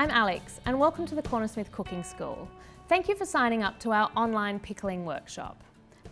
I'm Alex and welcome to the Cornersmith Cooking School. Thank you for signing up to our online pickling workshop.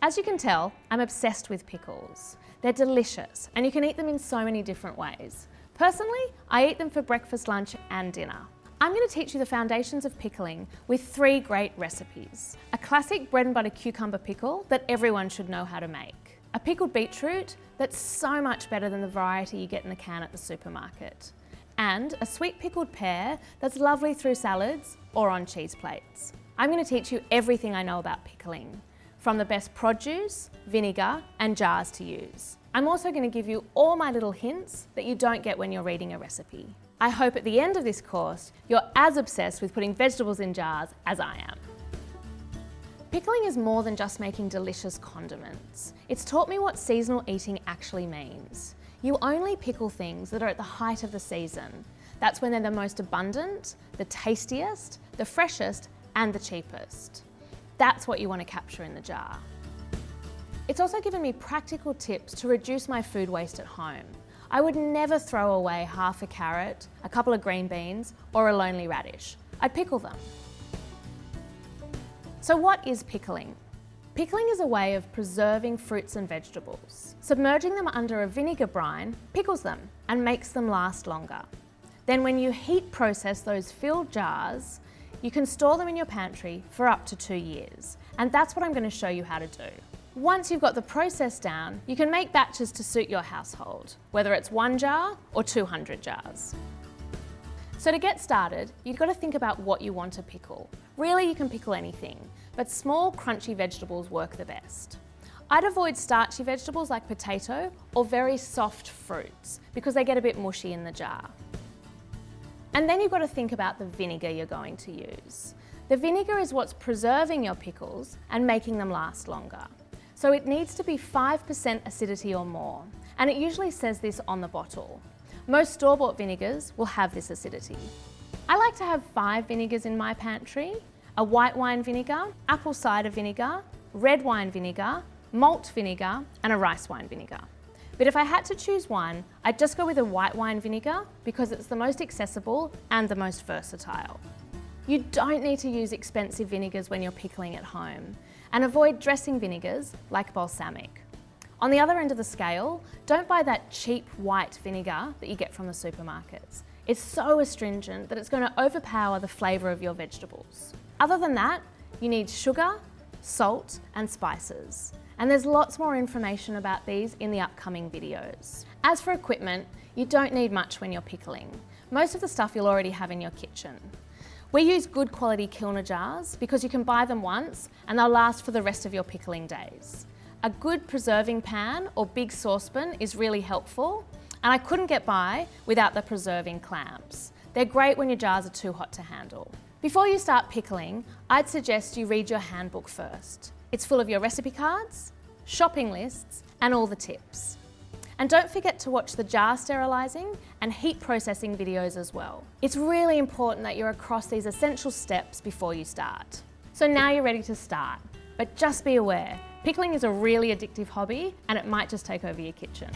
As you can tell, I'm obsessed with pickles. They're delicious and you can eat them in so many different ways. Personally, I eat them for breakfast, lunch and dinner. I'm going to teach you the foundations of pickling with 3 great recipes. A classic bread and butter cucumber pickle that everyone should know how to make. A pickled beetroot that's so much better than the variety you get in the can at the supermarket. And a sweet pickled pear that's lovely through salads or on cheese plates. I'm going to teach you everything I know about pickling, from the best produce, vinegar and jars to use. I'm also going to give you all my little hints that you don't get when you're reading a recipe. I hope at the end of this course, you're as obsessed with putting vegetables in jars as I am. Pickling is more than just making delicious condiments. It's taught me what seasonal eating actually means. You only pickle things that are at the height of the season. That's when they're the most abundant, the tastiest, the freshest, and the cheapest. That's what you want to capture in the jar. It's also given me practical tips to reduce my food waste at home. I would never throw away half a carrot, a couple of green beans, or a lonely radish. I'd pickle them. So what is pickling? Pickling is a way of preserving fruits and vegetables. Submerging them under a vinegar brine pickles them and makes them last longer. Then when you heat process those filled jars, you can store them in your pantry for up to 2 years. And that's what I'm going to show you how to do. Once you've got the process down, you can make batches to suit your household, whether it's 1 jar or 200 jars. So to get started, you've got to think about what you want to pickle. Really, you can pickle anything, but small, crunchy vegetables work the best. I'd avoid starchy vegetables like potato or very soft fruits because they get a bit mushy in the jar. And then you've got to think about the vinegar you're going to use. The vinegar is what's preserving your pickles and making them last longer. So it needs to be 5% acidity or more, and it usually says this on the bottle. Most store-bought vinegars will have this acidity. I like to have 5 vinegars in my pantry: a white wine vinegar, apple cider vinegar, red wine vinegar, malt vinegar, and a rice wine vinegar. But if I had to choose one, I'd just go with a white wine vinegar because it's the most accessible and the most versatile. You don't need to use expensive vinegars when you're pickling at home, and avoid dressing vinegars like balsamic. On the other end of the scale, don't buy that cheap white vinegar that you get from the supermarkets. It's so astringent that it's going to overpower the flavour of your vegetables. Other than that, you need sugar, salt and spices. And there's lots more information about these in the upcoming videos. As for equipment, you don't need much when you're pickling. Most of the stuff you'll already have in your kitchen. We use good quality Kilner jars because you can buy them once and they'll last for the rest of your pickling days. A good preserving pan or big saucepan is really helpful, and I couldn't get by without the preserving clamps. They're great when your jars are too hot to handle. Before you start pickling, I'd suggest you read your handbook first. It's full of your recipe cards, shopping lists, and all the tips. And don't forget to watch the jar sterilising and heat processing videos as well. It's really important that you're across these essential steps before you start. So now you're ready to start, but just be aware, pickling is a really addictive hobby and it might just take over your kitchen.